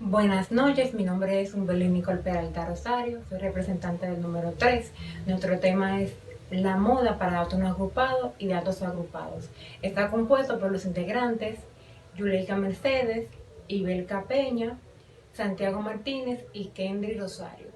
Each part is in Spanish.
Buenas noches, mi nombre es Humbelín Nicole Peralta Rosario, soy representante del número 3. Nuestro tema es la moda para datos no agrupados y datos agrupados. Está compuesto por los integrantes Yuleika Mercedes, Ibelka Peña, Santiago Martínez y Kendry Rosario.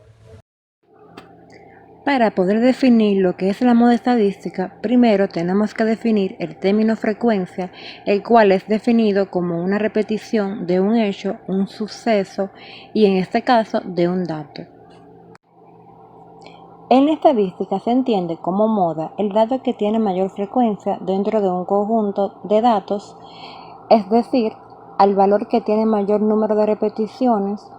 Para poder definir lo que es la moda estadística, primero tenemos que definir el término frecuencia, el cual es definido como una repetición de un hecho, un suceso y en este caso de un dato. En la estadística se entiende como moda el dato que tiene mayor frecuencia dentro de un conjunto de datos, es decir, al valor que tiene mayor número de repeticiones.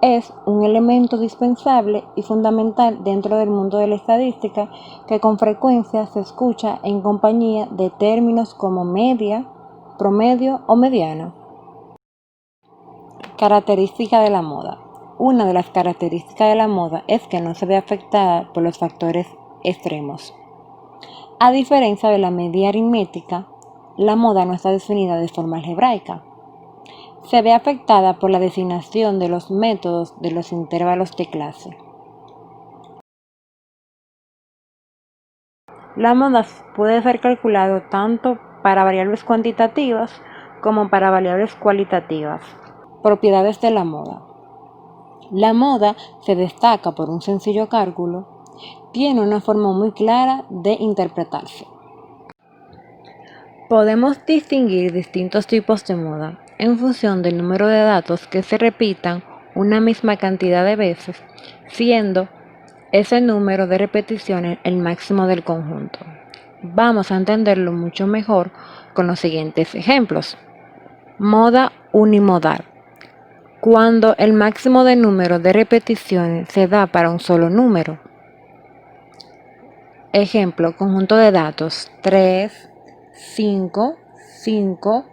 Es un elemento dispensable y fundamental dentro del mundo de la estadística que con frecuencia se escucha en compañía de términos como media, promedio o mediana. Característica de la moda. Una de las características de la moda es que no se ve afectada por los factores extremos. A diferencia de la media aritmética, la moda no está definida de forma algebraica. Se ve afectada por la designación de los métodos de los intervalos de clase. La moda puede ser calculado tanto para variables cuantitativas como para variables cualitativas. Propiedades de la moda. La moda se destaca por un sencillo cálculo, tiene una forma muy clara de interpretarse. Podemos distinguir distintos tipos de moda en función del número de datos que se repitan una misma cantidad de veces, siendo ese número de repeticiones el máximo del conjunto. Vamos a entenderlo mucho mejor con los siguientes ejemplos. Moda unimodal. Cuando el máximo de número de repeticiones se da para un solo número. Ejemplo, conjunto de datos 3, 5, 5,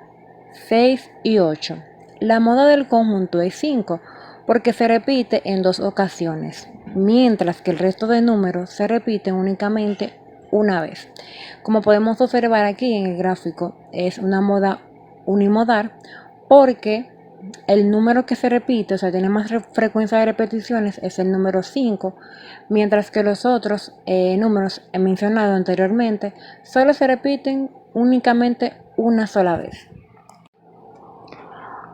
6 y 8. La moda del conjunto es 5 porque se repite en dos ocasiones, mientras que el resto de números se repiten únicamente una vez. Como podemos observar aquí en el gráfico, es una moda unimodal porque el número que se repite, o sea, tiene más frecuencia de repeticiones, es el número 5, mientras que los otros números mencionados anteriormente solo se repiten únicamente una sola vez.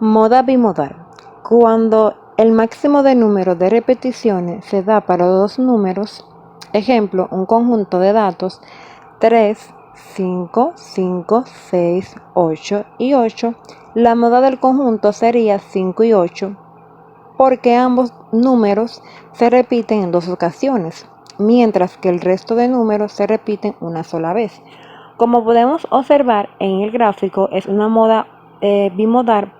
Moda bimodal. Cuando el máximo de número de repeticiones se da para dos números, ejemplo, un conjunto de datos 3, 5, 5, 6, 8 y 8, la moda del conjunto sería 5 y 8 porque ambos números se repiten en dos ocasiones, mientras que el resto de números se repiten una sola vez. Como podemos observar en el gráfico, es una moda bimodal,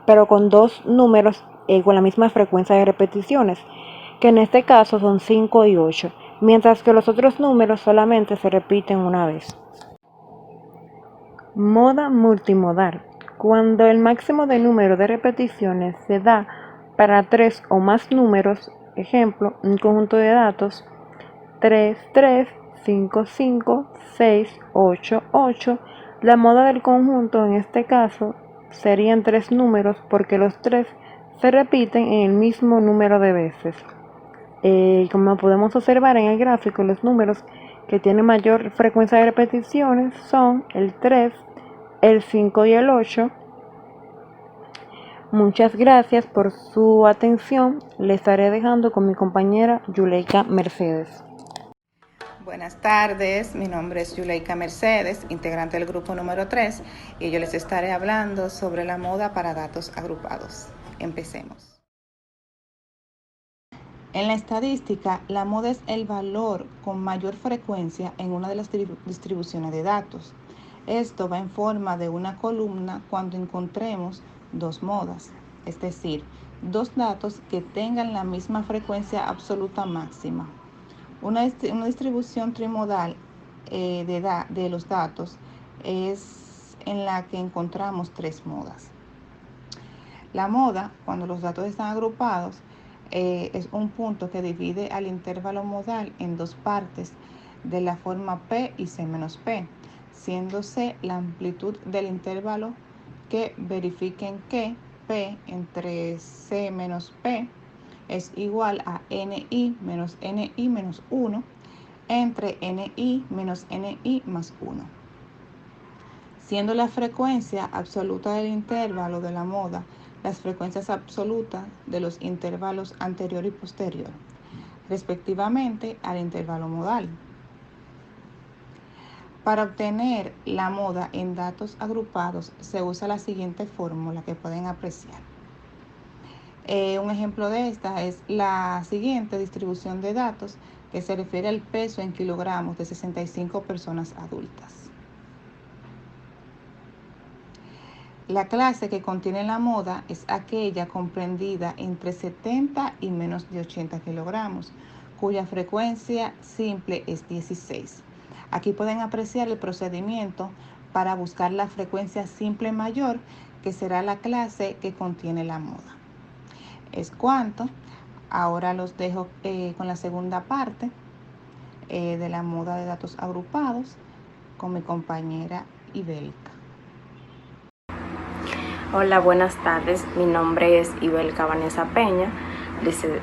pero con dos números con la misma frecuencia de repeticiones, que en este caso son 5 y 8, mientras que los otros números solamente se repiten una vez. Moda multimodal. Cuando el máximo de número de repeticiones se da para tres o más números, ejemplo, un conjunto de datos 3, 3, 5, 5, 6, 8, 8, la moda del conjunto en este caso serían tres números porque los tres se repiten en el mismo número de veces. Como podemos observar en el gráfico, los números que tienen mayor frecuencia de repeticiones son el 3, el 5 y el 8. Muchas gracias por su atención. Les estaré dejando con mi compañera Yuleika Mercedes. Buenas tardes, mi nombre es Yuleika Mercedes, integrante del grupo número 3, y yo les estaré hablando sobre la moda para datos agrupados. Empecemos. En la estadística, la moda es el valor con mayor frecuencia en una de las distribuciones de datos. Esto va en forma de una columna cuando encontremos dos modas, es decir, dos datos que tengan la misma frecuencia absoluta máxima. Una distribución trimodal de los datos es en la que encontramos tres modas. La moda, cuando los datos están agrupados, es un punto que divide al intervalo modal en dos partes de la forma P y C menos P, siendo C la amplitud del intervalo que verifiquen que P entre C menos P es igual a NI menos NI menos 1 entre NI menos NI más 1. Siendo la frecuencia absoluta del intervalo de la moda las frecuencias absolutas de los intervalos anterior y posterior, respectivamente al intervalo modal. Para obtener la moda en datos agrupados se usa la siguiente fórmula que pueden apreciar. Un ejemplo de esta es la siguiente distribución de datos que se refiere al peso en kilogramos de 65 personas adultas. La clase que contiene la moda es aquella comprendida entre 70 y menos de 80 kilogramos, cuya frecuencia simple es 16. Aquí pueden apreciar el procedimiento para buscar la frecuencia simple mayor, que será la clase que contiene la moda. Es cuanto. Ahora los dejo con la segunda parte de la moda de datos agrupados con mi compañera Ibelka. Hola, buenas tardes. Mi nombre es Ibelka Vanessa Peña.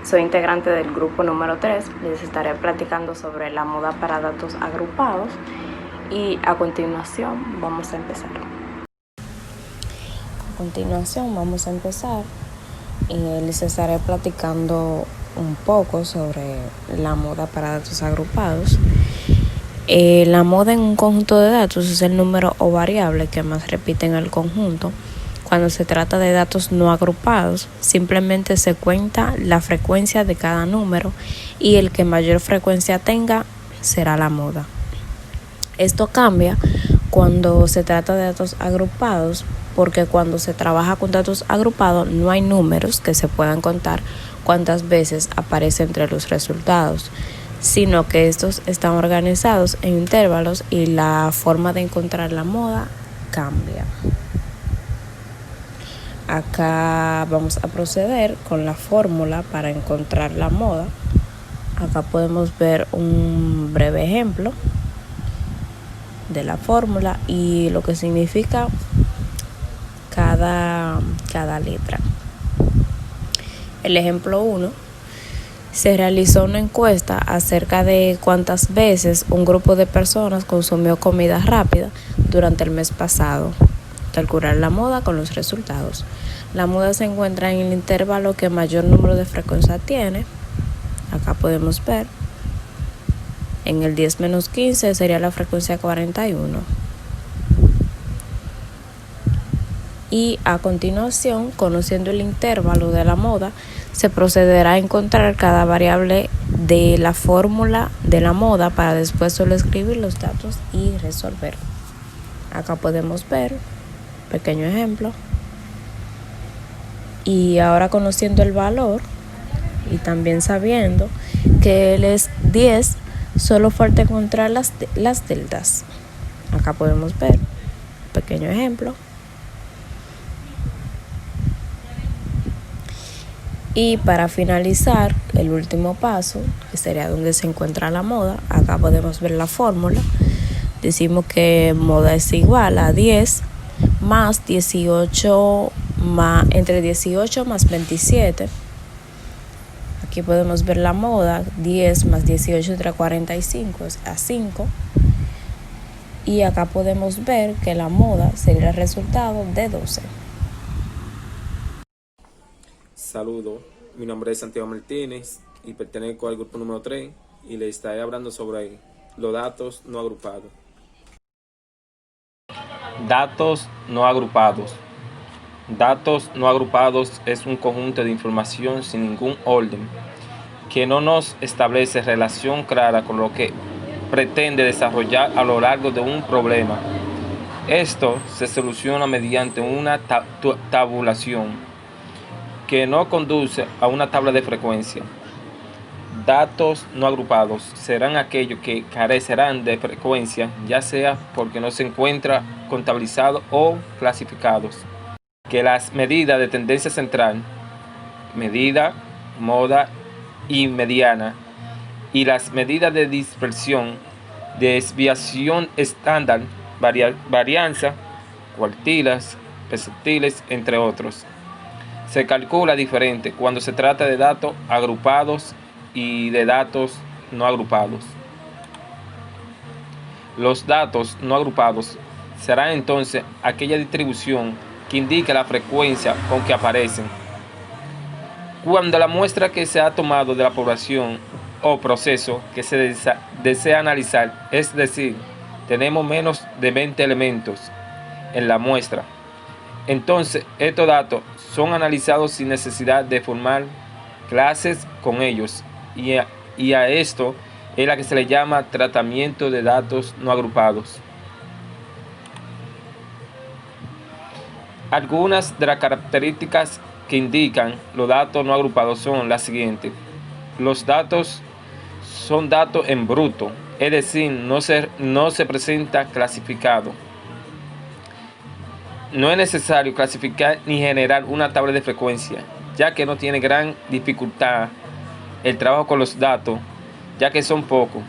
Soy integrante del grupo número 3. Les estaré platicando sobre la moda para datos agrupados y a continuación vamos a empezar. Les estaré platicando un poco sobre la moda para datos agrupados. La moda en un conjunto de datos es el número o variable que más repite en el conjunto. Cuando se trata de datos no agrupados, simplemente se cuenta la frecuencia de cada número y el que mayor frecuencia tenga será la moda. Esto cambia cuando se trata de datos agrupados, porque cuando se trabaja con datos agrupados no hay números que se puedan contar cuántas veces aparece entre los resultados, sino que estos están organizados en intervalos y la forma de encontrar la moda cambia. Acá vamos a proceder con la fórmula para encontrar la moda. Acá podemos ver un breve ejemplo de la fórmula y lo que significa cada letra. El ejemplo 1. Se realizó una encuesta acerca de cuántas veces un grupo de personas consumió comida rápida durante el mes pasado. Calcular la moda con los resultados. La moda se encuentra en el intervalo que mayor número de frecuencia tiene. Acá podemos ver. En el 10 menos 15 sería la frecuencia 41. Y a continuación, conociendo el intervalo de la moda, se procederá a encontrar cada variable de la fórmula de la moda para después solo escribir los datos y resolver. Acá podemos ver pequeño ejemplo. Y ahora conociendo el valor y también sabiendo que él es 10, solo falta encontrar las deltas. Acá podemos ver pequeño ejemplo. Y para finalizar, el último paso, que sería donde se encuentra la moda, acá podemos ver la fórmula. Decimos que moda es igual a 10 más 18 entre 18 más 27. Aquí podemos ver la moda, 10 más 18 entre 45 es a 5. Y acá podemos ver que la moda sería el resultado de 12. Saludos, mi nombre es Santiago Martínez y pertenezco al grupo número 3 y les estaré hablando sobre los datos no agrupados. Datos no agrupados. Datos no agrupados es un conjunto de información sin ningún orden, que no nos establece relación clara con lo que pretende desarrollar a lo largo de un problema. Esto se soluciona mediante una tabulación que no conduce a una tabla de frecuencia. Datos no agrupados serán aquellos que carecerán de frecuencia, ya sea porque no se encuentran contabilizados o clasificados. Que las medidas de tendencia central, medida, moda y mediana, y las medidas de dispersión, desviación estándar, varianza, cuartilas, perceptiles, entre otros, se calcula diferente cuando se trata de datos agrupados y de datos no agrupados. Los datos no agrupados serán entonces aquella distribución que indica la frecuencia con que aparecen. Cuando la muestra que se ha tomado de la población o proceso que se desea analizar, es decir, tenemos menos de 20 elementos en la muestra, entonces estos datos son analizados sin necesidad de formar clases con ellos, y a esto es la que se le llama tratamiento de datos no agrupados. Algunas de las características que indican los datos no agrupados son las siguientes. Los datos son datos en bruto, es decir, no se presenta clasificado. No es necesario clasificar ni generar una tabla de frecuencia, ya que no tiene gran dificultad el trabajo con los datos, ya que son pocos.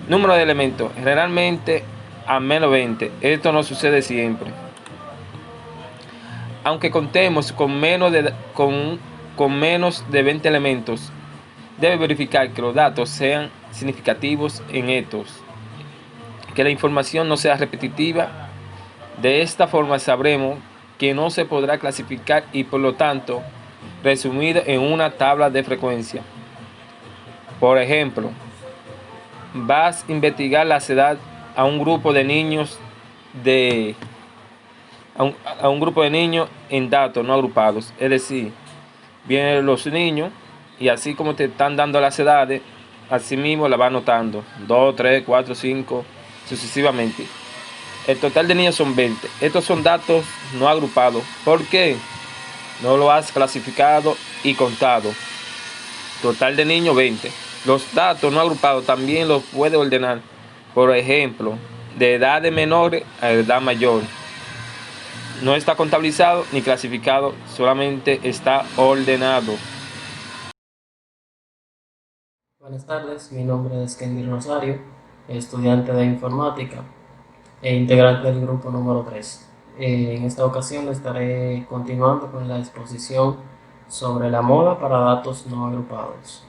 Número de elementos, generalmente a menos 20. Esto no sucede siempre. Aunque contemos con menos de 20 elementos, debe verificar que los datos sean significativos en estos, que la información no sea repetitiva. De esta forma sabremos que no se podrá clasificar y por lo tanto resumido en una tabla de frecuencia. Por ejemplo, vas a investigar la edad a un grupo de niños en datos no agrupados, es decir, vienen los niños y así como te están dando las edades, así mismo la vas anotando, 2, 3, 4, 5, sucesivamente. El total de niños son 20. Estos son datos no agrupados. ¿Por qué? No lo has clasificado y contado. Total de niños 20. Los datos no agrupados también los puede ordenar. Por ejemplo, de edad de menores a edad mayor. No está contabilizado ni clasificado, solamente está ordenado. Buenas tardes, mi nombre es Kendy Rosario, estudiante de informática e integrante del grupo número 3. En esta ocasión le estaré continuando con la exposición sobre la moda para datos no agrupados.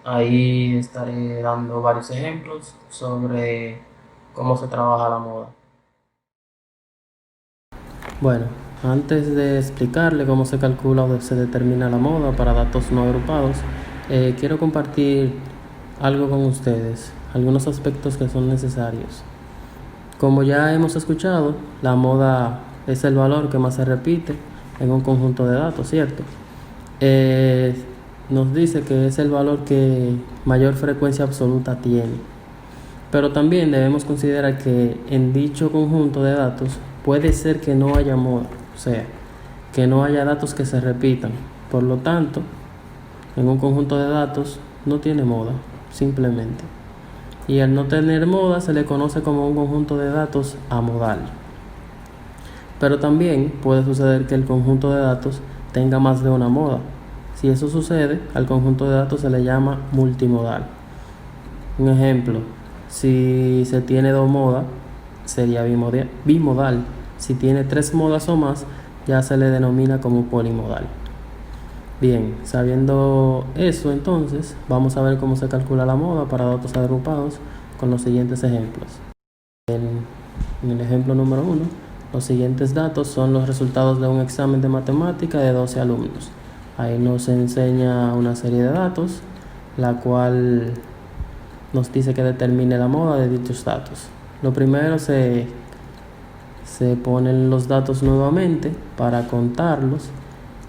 Ahí estaré dando varios ejemplos sobre cómo se trabaja la moda. Bueno, antes de explicarle cómo se calcula o se determina la moda para datos no agrupados, quiero compartir algo con ustedes, algunos aspectos que son necesarios. Como ya hemos escuchado, la moda es el valor que más se repite en un conjunto de datos, ¿cierto? Nos dice que es el valor que mayor frecuencia absoluta tiene. Pero también debemos considerar que en dicho conjunto de datos puede ser que no haya moda, o sea, que no haya datos que se repitan. Por lo tanto, en un conjunto de datos no tiene moda, simplemente. Y al no tener moda se le conoce como un conjunto de datos amodal. Pero también puede suceder que el conjunto de datos tenga más de una moda. Si eso sucede, al conjunto de datos se le llama multimodal. Un ejemplo, si se tiene 2 modas, sería bimodal. Si tiene 3 modas o más, ya se le denomina como polimodal. Bien, sabiendo eso, entonces vamos a ver cómo se calcula la moda para datos agrupados con los siguientes ejemplos. En el ejemplo número 1, los siguientes datos son los resultados de un examen de matemática de 12 alumnos. Ahí nos enseña una serie de datos, la cual nos dice que determine la moda de dichos datos. Lo primero, se ponen los datos nuevamente para contarlos.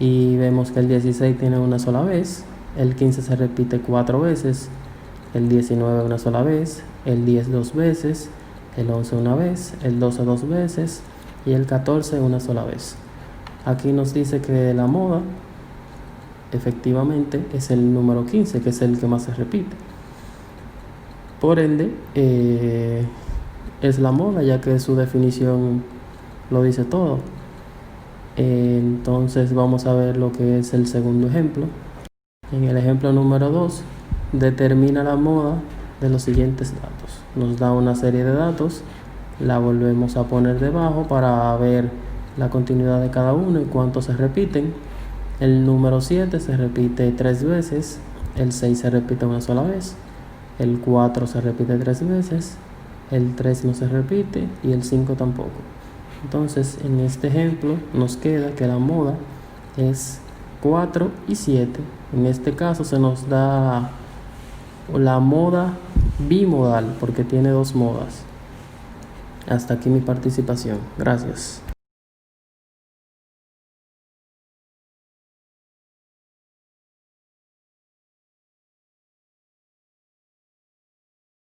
Y vemos que el 16 tiene una sola vez, el 15 se repite 4 veces, el 19 una sola vez, el 10 2 veces, el 11 una vez, el 12 2 veces y el 14 una sola vez. Aquí nos dice que la moda efectivamente es el número 15, que es el que más se repite. Por ende, es la moda, ya que su definición lo dice todo. Entonces vamos a ver lo que es el segundo ejemplo. En el ejemplo número 2, determina la moda de los siguientes datos. Nos da una serie de datos, la volvemos a poner debajo para ver la continuidad de cada uno y cuántos se repiten. El número 7 se repite 3 veces, el 6 se repite una sola vez, el 4 se repite 3 veces, el 3 no se repite y el 5 tampoco. Entonces, en este ejemplo nos queda que la moda es 4 y 7. En este caso se nos da la moda bimodal porque tiene 2 modas. Hasta aquí mi participación. Gracias.